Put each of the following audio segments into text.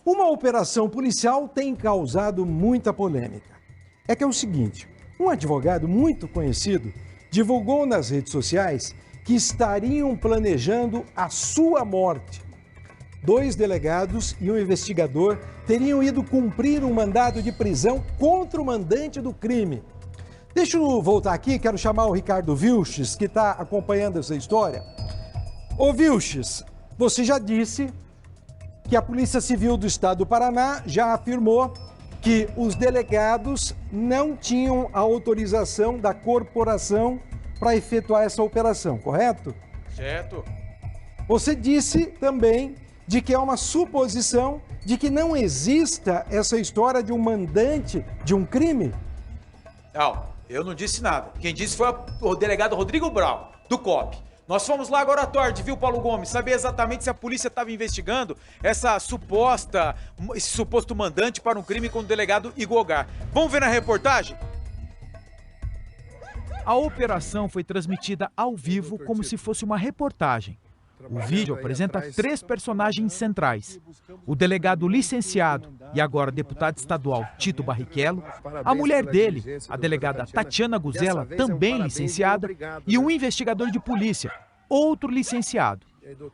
Uma operação policial tem causado muita polêmica. É que é o seguinte, um advogado muito conhecido divulgou nas redes sociais que estariam planejando a sua morte. 2 delegados e um investigador teriam ido cumprir um mandado de prisão contra o mandante do crime. Deixa eu voltar aqui, quero chamar o Ricardo Vilches, que está acompanhando essa história. Ô Vilches, você já disse que a Polícia Civil do Estado do Paraná já afirmou que os delegados não tinham a autorização da corporação para efetuar essa operação, correto? Certo. Você disse também de que é uma suposição de que não exista essa história de um mandante de um crime? Não, eu não disse nada. Quem disse foi o delegado Rodrigo Brown, do COP. Nós fomos lá agora à tarde, viu, Paulo Gomes? Saber exatamente se a polícia estava investigando esse suposto mandante para um crime com o delegado Igogar. Vamos ver na reportagem? A operação foi transmitida ao vivo como se fosse uma reportagem. O vídeo apresenta 3 personagens centrais. O delegado licenciado e agora deputado estadual Tito Barrichello, a mulher dele, a delegada Tatiana Guzela, também licenciada, e um investigador de polícia, outro licenciado.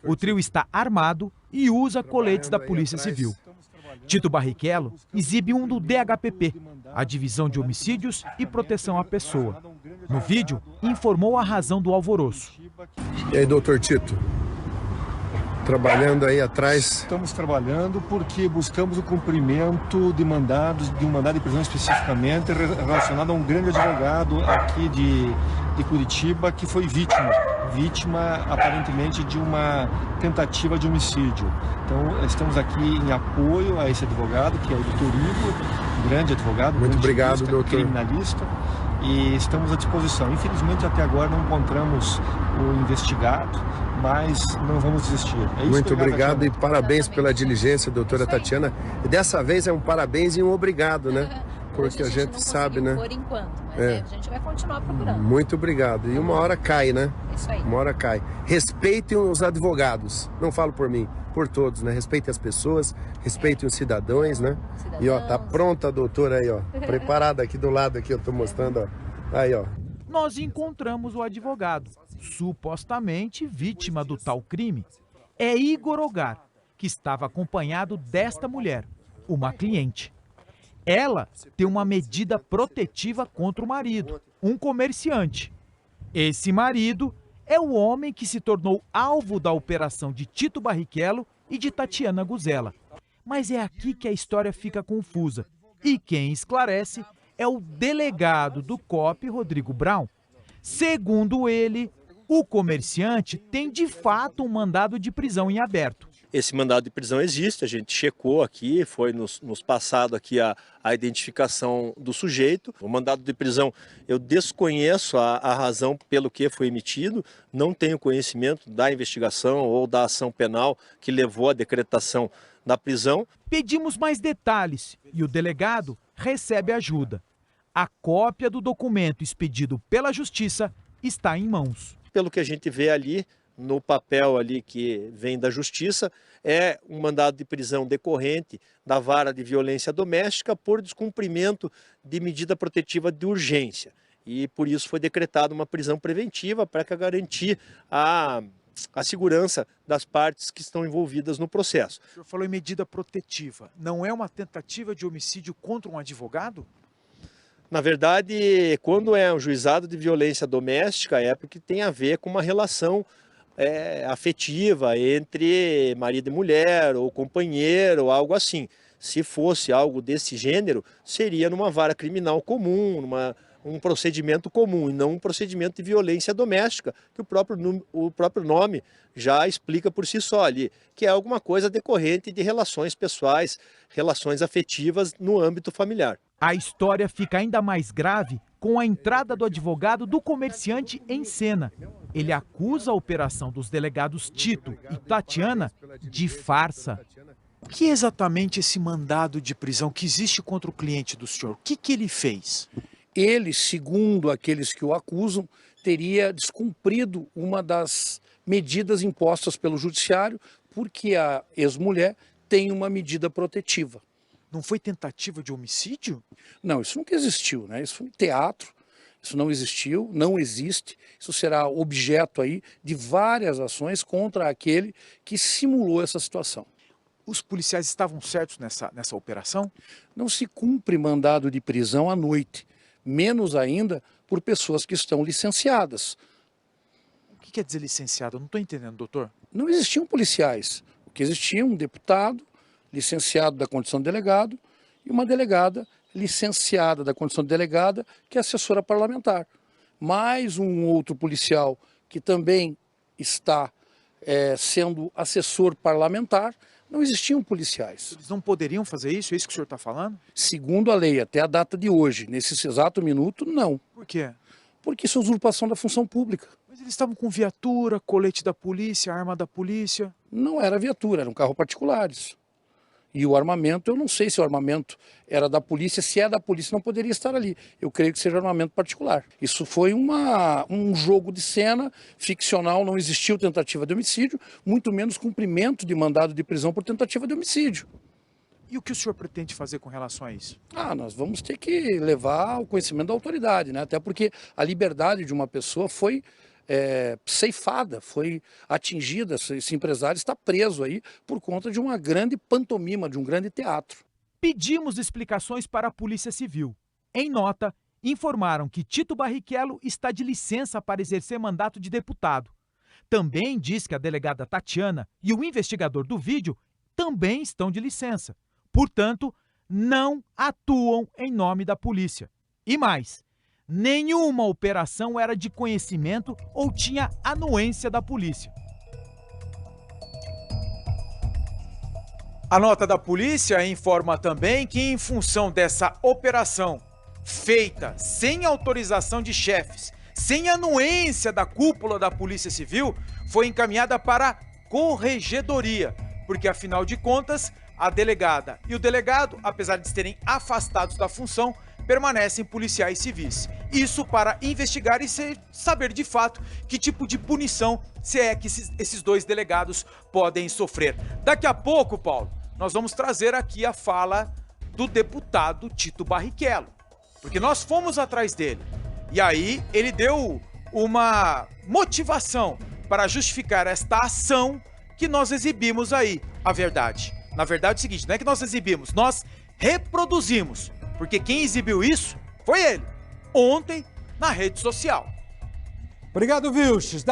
O trio está armado e usa coletes da Polícia Civil. Tito Barrichello exibe um do DHPP, a Divisão de Homicídios e Proteção à Pessoa. No vídeo, informou a razão do alvoroço. E aí, doutor Tito? Trabalhando aí atrás? Estamos trabalhando porque buscamos o cumprimento de mandados, de um mandado de prisão especificamente relacionado a um grande advogado aqui de Curitiba que foi vítima aparentemente de uma tentativa de homicídio. Então estamos aqui em apoio a esse advogado, que é o doutor Ivo, um grande advogado, muito obrigado, doutor. Criminalista, e estamos à disposição. Infelizmente até agora não encontramos o investigado, mas não vamos desistir. É isso. Muito obrigado e parabéns pela diligência, doutora Tatiana. E dessa vez é um parabéns e um obrigado, né? Porque a gente sabe, né? Por enquanto, mas a gente vai continuar procurando. Muito obrigado. E uma hora cai, né? Isso aí. Uma hora cai. Respeitem os advogados. Não falo por mim, por todos, né? Respeitem as pessoas, respeitem os cidadãos, né? E ó, tá pronta a doutora aí, ó. Preparada aqui do lado, aqui eu tô mostrando, ó. Aí, ó. Nós encontramos o advogado, supostamente vítima do tal crime. É Igor Ogar, que estava acompanhado desta mulher, uma cliente. Ela tem uma medida protetiva contra o marido, um comerciante. Esse marido é o homem que se tornou alvo da operação de Tito Barrichello e de Tatiana Guzela. Mas é aqui que a história fica confusa. E quem esclarece é o delegado do COP, Rodrigo Brown. Segundo ele, o comerciante tem de fato um mandado de prisão em aberto. Esse mandado de prisão existe, a gente checou aqui, foi nos passado aqui a identificação do sujeito. O mandado de prisão, eu desconheço a razão pelo que foi emitido, não tenho conhecimento da investigação ou da ação penal que levou à decretação da prisão. Pedimos mais detalhes e o delegado recebe ajuda. A cópia do documento expedido pela Justiça está em mãos. Pelo que a gente vê ali, no papel ali que vem da Justiça, é um mandado de prisão decorrente da Vara de Violência Doméstica por descumprimento de medida protetiva de urgência. E por isso foi decretada uma prisão preventiva para garantir a segurança das partes que estão envolvidas no processo. O senhor falou em medida protetiva. Não é uma tentativa de homicídio contra um advogado? Na verdade, quando é um juizado de violência doméstica, é porque tem a ver com uma relação afetiva entre marido e mulher, ou companheiro, ou algo assim. Se fosse algo desse gênero, seria numa vara criminal comum, um procedimento comum, e não um procedimento de violência doméstica, que o próprio nome já explica por si só ali, que é alguma coisa decorrente de relações pessoais, relações afetivas no âmbito familiar. A história fica ainda mais grave com a entrada do advogado do comerciante em cena. Ele acusa a operação dos delegados Tito e Tatiana de farsa. O que é exatamente esse mandado de prisão que existe contra o cliente do senhor? O que ele fez? Ele, segundo aqueles que o acusam, teria descumprido uma das medidas impostas pelo judiciário, porque a ex-mulher tem uma medida protetiva. Não foi tentativa de homicídio? Não, isso nunca existiu, né? Isso foi um teatro, isso não existiu, não existe. Isso será objeto aí de várias ações contra aquele que simulou essa situação. Os policiais estavam certos nessa operação? Não se cumpre mandado de prisão à noite, menos ainda por pessoas que estão licenciadas. O que quer dizer licenciado? Eu não estou entendendo, doutor. Não existiam policiais. O que existia um deputado licenciado da condição de delegado e uma delegada licenciada da condição de delegada, que é assessora parlamentar. Mais um outro policial que também está sendo assessor parlamentar. Não existiam policiais. Eles não poderiam fazer isso? É isso que o senhor está falando? Segundo a lei, até a data de hoje, nesse exato minuto, não. Por quê? Porque isso é usurpação da função pública. Mas eles estavam com viatura, colete da polícia, arma da polícia. Não era viatura, eram carros particulares. E o armamento, eu não sei se o armamento era da polícia, se é da polícia não poderia estar ali. Eu creio que seja armamento particular. Isso foi um jogo de cena ficcional, não existiu tentativa de homicídio, muito menos cumprimento de mandado de prisão por tentativa de homicídio. E o que o senhor pretende fazer com relação a isso? Nós vamos ter que levar ao conhecimento da autoridade, né? Até porque a liberdade de uma pessoa foi ceifada, foi atingida. Esse empresário está preso aí por conta de uma grande pantomima, de um grande teatro. Pedimos explicações para a Polícia Civil. Em nota, informaram que Tito Barrichello está de licença para exercer mandato de deputado. Também diz que a delegada Tatiana e o investigador do vídeo também estão de licença. Portanto, não atuam em nome da polícia. E mais, nenhuma operação era de conhecimento ou tinha anuência da polícia. A nota da polícia informa também que, em função dessa operação feita sem autorização de chefes, sem anuência da cúpula da Polícia Civil, foi encaminhada para a corregedoria, porque, afinal de contas, a delegada e o delegado, apesar de serem afastados da função, permanecem policiais civis. Isso para investigar e saber de fato que tipo de punição se é que esses dois delegados podem sofrer. Daqui a pouco, Paulo, nós vamos trazer aqui a fala do deputado Tito Barrichello, porque nós fomos atrás dele. E aí ele deu uma motivação para justificar esta ação que nós exibimos aí. A verdade, na verdade é o seguinte, não é que nós exibimos, nós reproduzimos. Porque quem exibiu isso foi ele, ontem, na rede social. Obrigado, Vilches.